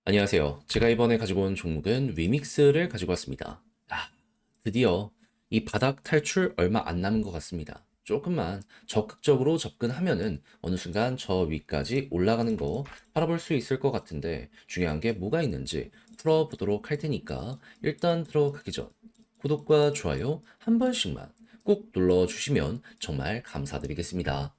안녕하세요. 제가 이번에 가지고 온 종목은 위믹스를 가지고 왔습니다. 드디어 이 바닥 탈출 얼마 안 남은 것 같습니다. 조금만 적극적으로 접근하면은 어느 순간 저 위까지 올라가는 거 바라볼 수 있을 것 같은데 중요한 게 뭐가 있는지 풀어보도록 할 테니까 일단 들어가기 전 구독과 좋아요 한 번씩만 꼭 눌러주시면 정말 감사드리겠습니다.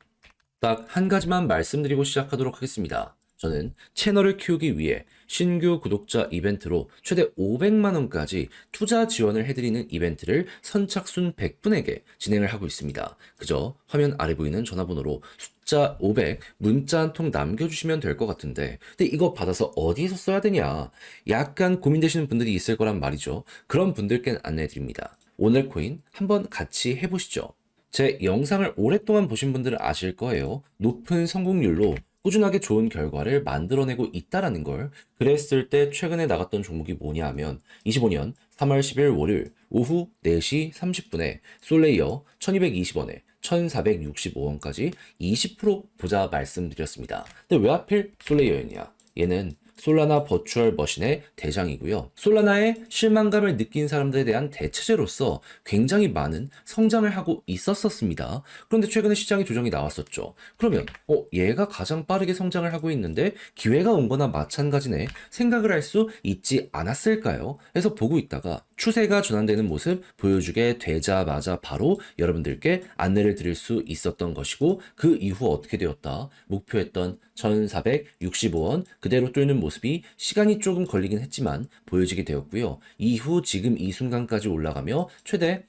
딱 한 가지만 말씀드리고 시작하도록 하겠습니다. 저는 채널을 키우기 위해 신규 구독자 이벤트로 최대 500만 원까지 투자 지원을 해드리는 이벤트를 선착순 100분에게 진행을 하고 있습니다. 그저 화면 아래 보이는 전화번호로 숫자 500 문자 한 통 남겨주시면 될 것 같은데 근데 이거 받아서 어디에서 써야 되냐 약간 고민되시는 분들이 있을 거란 말이죠. 그런 분들께 안내해드립니다. 오늘 코인 한번 같이 해보시죠. 제 영상을 오랫동안 보신 분들은 아실 거예요. 높은 성공률로 꾸준하게 좋은 결과를 만들어내고 있다라는 걸. 그랬을 때 최근에 나갔던 종목이 뭐냐 하면 25년 3월 10일 월요일 오후 4시 30분에 솔레이어 1220원에 1465원까지 20% 보자 말씀드렸습니다. 근데 왜 하필 솔레이어였냐? 얘는 솔라나 버추얼 머신의 대장이고요. 솔라나의 실망감을 느낀 사람들에 대한 대체제로서 굉장히 많은 성장을 하고 있었습니다. 그런데 최근에 시장에 조정이 나왔었죠. 그러면 얘가 가장 빠르게 성장을 하고 있는데 기회가 온 거나 마찬가지네 생각을 할 수 있지 않았을까요? 그래서 보고 있다가 추세가 전환되는 모습 보여주게 되자마자 바로 여러분들께 안내를 드릴 수 있었던 것이고 그 이후 어떻게 되었다? 목표했던 1465원 그대로 뚫는 모습이 시간이 조금 걸리긴 했지만 보여지게 되었고요. 이후 지금 이 순간까지 올라가며 최대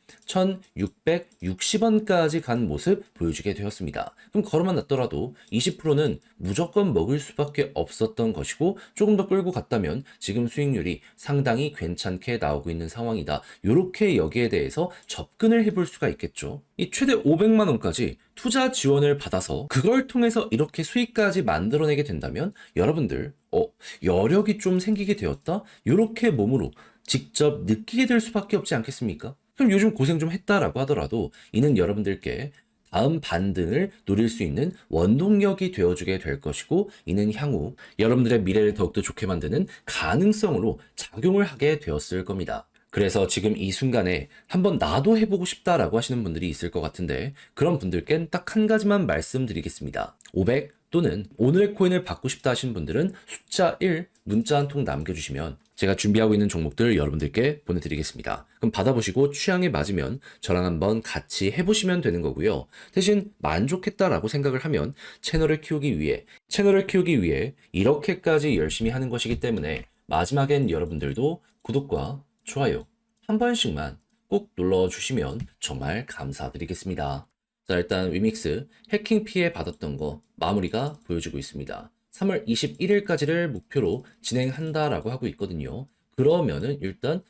1660원까지 간 모습 보여주게 되었습니다. 그럼 걸어만 놨더라도 20%는 무조건 먹을 수밖에 없었던 것이고 조금 더 끌고 갔다면 지금 수익률이 상당히 괜찮게 나오고 있는 상황이다. 이렇게 여기에 대해서 접근을 해볼 수가 있겠죠. 이 최대 500만 원까지 투자 지원을 받아서 그걸 통해서 이렇게 수익까지 만들어내게 된다면 여러분들 여력이 좀 생기게 되었다? 이렇게 몸으로 직접 느끼게 될 수밖에 없지 않겠습니까? 그럼 요즘 고생 좀 했다라고 하더라도 이는 여러분들께 다음 반등을 노릴 수 있는 원동력이 되어주게 될 것이고 이는 향후 여러분들의 미래를 더욱더 좋게 만드는 가능성으로 작용을 하게 되었을 겁니다. 그래서 지금 이 순간에 한번 나도 해보고 싶다라고 하시는 분들이 있을 것 같은데 그런 분들께는 딱 한 가지만 말씀드리겠습니다. 500 또는 오늘의 코인을 받고 싶다 하시는 분들은 숫자 1 문자 한 통 남겨주시면 제가 준비하고 있는 종목들 여러분들께 보내드리겠습니다. 그럼 받아보시고 취향에 맞으면 저랑 한번 같이 해보시면 되는 거고요. 대신 만족했다라고 생각을 하면 채널을 키우기 위해 이렇게까지 열심히 하는 것이기 때문에 마지막엔 여러분들도 구독과 좋아요 한 번씩만 꼭 눌러주시면 정말 감사드리겠습니다. 자, 일단 위믹스 해킹 피해 받았던 거 마무리가 보여주고 있습니다. 3월 21일까지를 목표로 진행한다라고 하고 있거든요. 그러면은 일단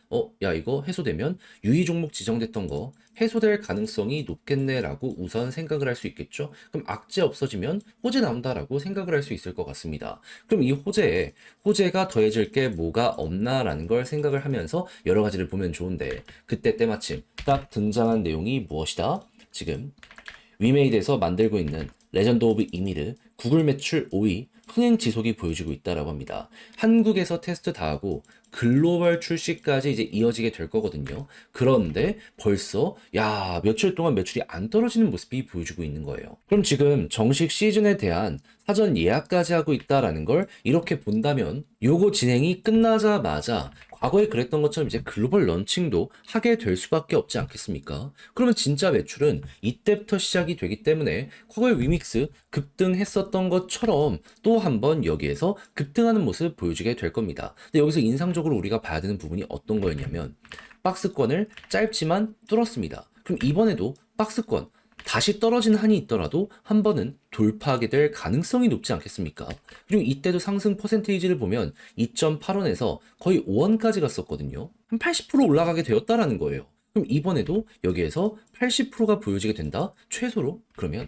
야 이거 해소되면 유의 종목 지정됐던 거 해소될 가능성이 높겠네라고 우선 생각을 할 수 있겠죠. 그럼 악재 없어지면 호재 나온다라고 생각을 할 수 있을 것 같습니다. 그럼 이 호재가 더해질 게 뭐가 없나라는 걸 생각을 하면서 여러 가지를 보면 좋은데 그때 때마침 딱 등장한 내용이 무엇이다? 지금 위메이드에서 만들고 있는 레전드 오브 이미르 구글 매출 5위 흥행 지속이 보여지고 있다라고 합니다. 한국에서 테스트 다 하고 글로벌 출시까지 이제 이어지게 될 거거든요. 그런데 벌써 며칠 동안 매출이 안 떨어지는 모습이 보여지고 있는 거예요. 그럼 지금 정식 시즌에 대한 사전 예약까지 하고 있다라는 걸 이렇게 본다면 요거 진행이 끝나자마자 과거에 그랬던 것처럼 이제 글로벌 런칭도 하게 될 수밖에 없지 않겠습니까? 그러면 진짜 매출은 이때부터 시작이 되기 때문에 과거에 위믹스 급등했었던 것처럼 또 한번 여기에서 급등하는 모습 보여주게 될 겁니다. 근데 여기서 인상적으로 우리가 봐야 되는 부분이 어떤 거였냐면 박스권을 짧지만 뚫었습니다. 그럼 이번에도 박스권 다시 떨어진 한이 있더라도 한 번은 돌파하게 될 가능성이 높지 않겠습니까? 그리고 이때도 상승 퍼센테이지를 보면 2.8원에서 거의 5원까지 갔었거든요. 한 80% 올라가게 되었다라는 거예요. 그럼 이번에도 여기에서 80%가 보여지게 된다? 최소로? 그러면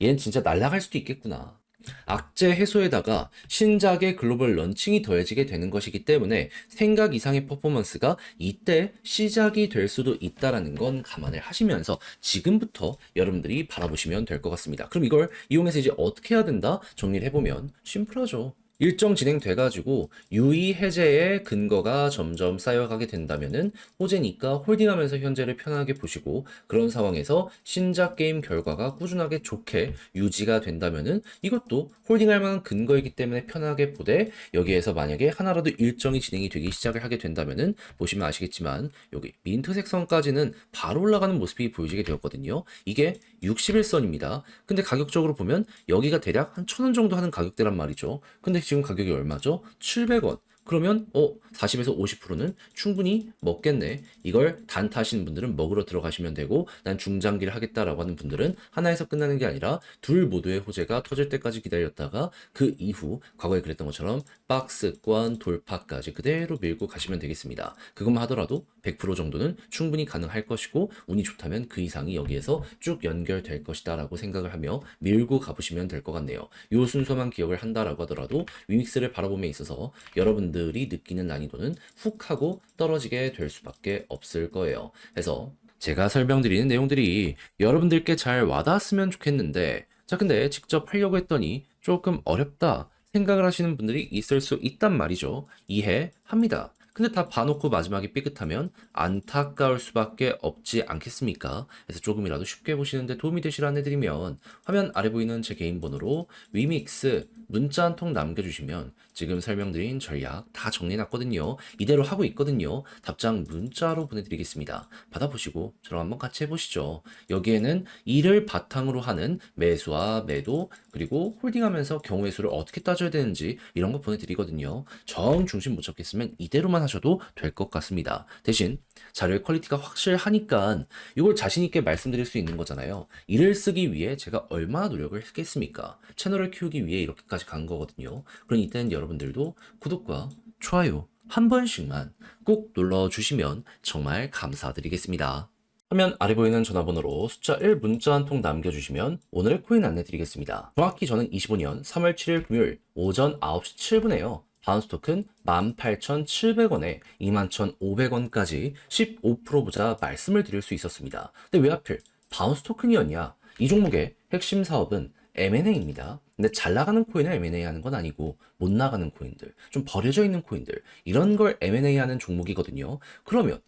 얘는 진짜 날아갈 수도 있겠구나. 악재 해소에다가 신작의 글로벌 런칭이 더해지게 되는 것이기 때문에 생각 이상의 퍼포먼스가 이때 시작이 될 수도 있다라는 건 감안을 하시면서 지금부터 여러분들이 바라보시면 될 것 같습니다. 그럼 이걸 이용해서 이제 어떻게 해야 된다? 정리를 해보면 심플하죠. 일정 진행돼가지고 유의 해제의 근거가 점점 쌓여가게 된다면은 호재니까 홀딩하면서 현재를 편하게 보시고 그런 상황에서 신작 게임 결과가 꾸준하게 좋게 유지가 된다면은 이것도 홀딩할 만한 근거이기 때문에 편하게 보되 여기에서 만약에 하나라도 일정이 진행이 되기 시작을 하게 된다면은 보시면 아시겠지만 여기 민트색 선까지는 바로 올라가는 모습이 보여지게 되었거든요. 이게 60일선입니다. 근데 가격적으로 보면 여기가 대략 한 1,000원 정도 하는 가격대란 말이죠. 근데 지금 가격이 얼마죠? 700원. 그러면 40에서 50%는 충분히 먹겠네. 이걸 단타 하시는 분들은 먹으러 들어가시면 되고 난 중장기를 하겠다라고 하는 분들은 하나에서 끝나는 게 아니라 둘 모두의 호재가 터질 때까지 기다렸다가 그 이후 과거에 그랬던 것처럼 박스권 돌파까지 그대로 밀고 가시면 되겠습니다. 그것만 하더라도 100% 정도는 충분히 가능할 것이고 운이 좋다면 그 이상이 여기에서 쭉 연결될 것이다 라고 생각을 하며 밀고 가보시면 될 것 같네요. 요 순서만 기억을 한다라고 하더라도 위믹스를 바라봄에 있어서 여러분들이 느끼는 난이도는 훅 하고 떨어지게 될 수밖에 없을 거예요. 그래서 제가 설명드리는 내용들이 여러분들께 잘 와닿았으면 좋겠는데 자 근데 직접 하려고 했더니 조금 어렵다 생각을 하시는 분들이 있을 수 있단 말이죠. 이해합니다. 근데 다 봐놓고 마지막에 삐끗하면 안타까울 수밖에 없지 않겠습니까? 그래서 조금이라도 쉽게 보시는데 도움이 되시라 해드리면 화면 아래 보이는 제 개인 번호로 위믹스 문자 한 통 남겨주시면 지금 설명드린 전략 다 정리해놨거든요. 이대로 하고 있거든요. 답장 문자로 보내드리겠습니다. 받아보시고 저랑 한번 같이 해보시죠. 여기에는 이를 바탕으로 하는 매수와 매도 그리고 홀딩하면서 경우의 수를 어떻게 따져야 되는지 이런 거 보내드리거든요. 정 중심 못 잡겠으면 이대로만 하셔도 될 것 같습니다. 대신 자료의 퀄리티가 확실하니까 이걸 자신있게 말씀드릴 수 있는 거잖아요. 이를 쓰기 위해 제가 얼마나 노력을 했겠습니까? 채널을 키우기 위해 이렇게까지 간 거거든요. 그러니 이때는 여러분들도 구독과 좋아요 한 번씩만 꼭 눌러주시면 정말 감사드리겠습니다. 화면 아래 보이는 전화번호로 숫자 1 문자 한 통 남겨주시면 오늘 코인 안내 드리겠습니다. 정확히 저는 25년 3월 7일 금요일 오전 9시 7분에요. 바운스 토큰 18,700원에 21,500원까지 15% 보자 말씀을 드릴 수 있었습니다. 근데 왜 하필 바운스 토큰이었냐? 이 종목의 핵심 사업은 M&A입니다. 근데 잘 나가는 코인을 M&A 하는 건 아니고 못 나가는 코인들, 좀 버려져 있는 코인들 이런 걸 M&A 하는 종목이거든요. 그러면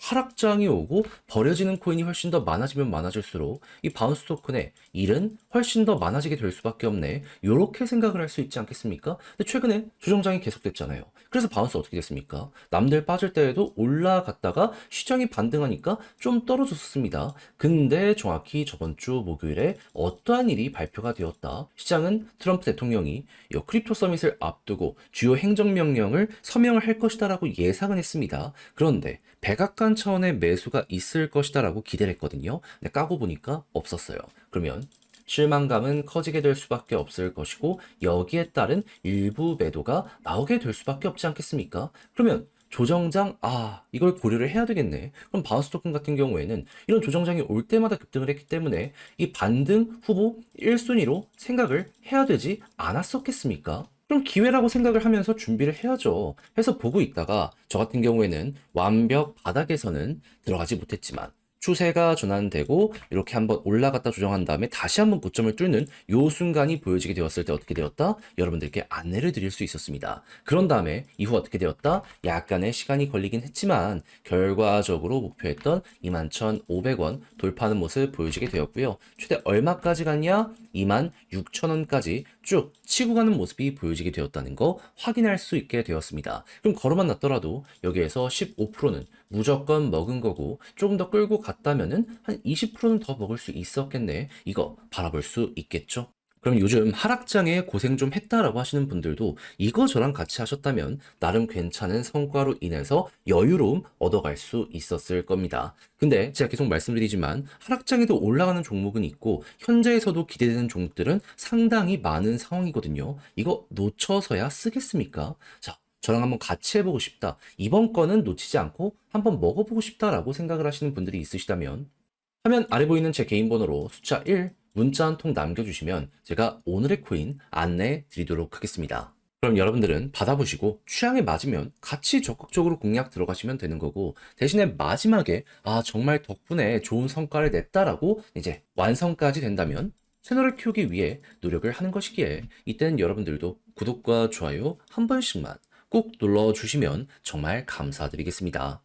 하락장이 오고 버려지는 코인이 훨씬 더 많아지면 많아질수록 이 바운스 토큰의 일은 훨씬 더 많아지게 될 수밖에 없네. 요렇게 생각을 할 수 있지 않겠습니까? 근데 최근에 조정장이 계속됐잖아요. 그래서 바운스 어떻게 됐습니까? 남들 빠질 때에도 올라갔다가 시장이 반등하니까 좀 떨어졌습니다. 근데 정확히 저번 주 목요일에 어떠한 일이 발표가 되었다. 시장은 트럼프 대통령이 이 크립토 서밋을 앞두고 주요 행정명령을 서명을 할 것이다라고 예상은 했습니다. 그런데 백악관 차원의 매수가 있을 것이다라고 기대를 했거든요. 근데 까고 보니까 없었어요. 그러면 실망감은 커지게 될 수밖에 없을 것이고 여기에 따른 일부 매도가 나오게 될 수밖에 없지 않겠습니까? 그러면 조정장, 이걸 고려를 해야 되겠네. 그럼 바운스 토큰 같은 경우에는 이런 조정장이 올 때마다 급등을 했기 때문에 이 반등 후보 1순위로 생각을 해야 되지 않았었겠습니까? 그럼 기회라고 생각을 하면서 준비를 해야죠. 해서 보고 있다가 저 같은 경우에는 완벽 바닥에서는 들어가지 못했지만 추세가 전환되고 이렇게 한번 올라갔다 조정한 다음에 다시 한번 고점을 뚫는 요 순간이 보여지게 되었을 때 어떻게 되었다? 여러분들께 안내를 드릴 수 있었습니다. 그런 다음에 이후 어떻게 되었다? 약간의 시간이 걸리긴 했지만 결과적으로 목표했던 21,500원 돌파하는 모습 보여지게 되었고요. 최대 얼마까지 갔냐? 26,000원까지 쭉 치고 가는 모습이 보여지게 되었다는 거 확인할 수 있게 되었습니다. 그럼 걸어만 놨더라도 여기에서 15%는 무조건 먹은 거고 조금 더 끌고 갔다면은 한 20%는 더 먹을 수 있었겠네. 이거 바라볼 수 있겠죠? 그럼 요즘 하락장에 고생 좀 했다라고 하시는 분들도 이거 저랑 같이 하셨다면 나름 괜찮은 성과로 인해서 여유로움 얻어갈 수 있었을 겁니다. 근데 제가 계속 말씀드리지만 하락장에도 올라가는 종목은 있고 현재에서도 기대되는 종목들은 상당히 많은 상황이거든요. 이거 놓쳐서야 쓰겠습니까? 자, 저랑 한번 같이 해보고 싶다. 이번 거는 놓치지 않고 한번 먹어보고 싶다라고 생각을 하시는 분들이 있으시다면 화면 아래 보이는 제 개인 번호로 숫자 1 문자 한 통 남겨주시면 제가 오늘의 코인 안내 드리도록 하겠습니다. 그럼 여러분들은 받아보시고 취향에 맞으면 같이 적극적으로 공략 들어가시면 되는 거고 대신에 마지막에 정말 덕분에 좋은 성과를 냈다라고 이제 완성까지 된다면 채널을 키우기 위해 노력을 하는 것이기에 이때는 여러분들도 구독과 좋아요 한 번씩만 꼭 눌러주시면 정말 감사드리겠습니다.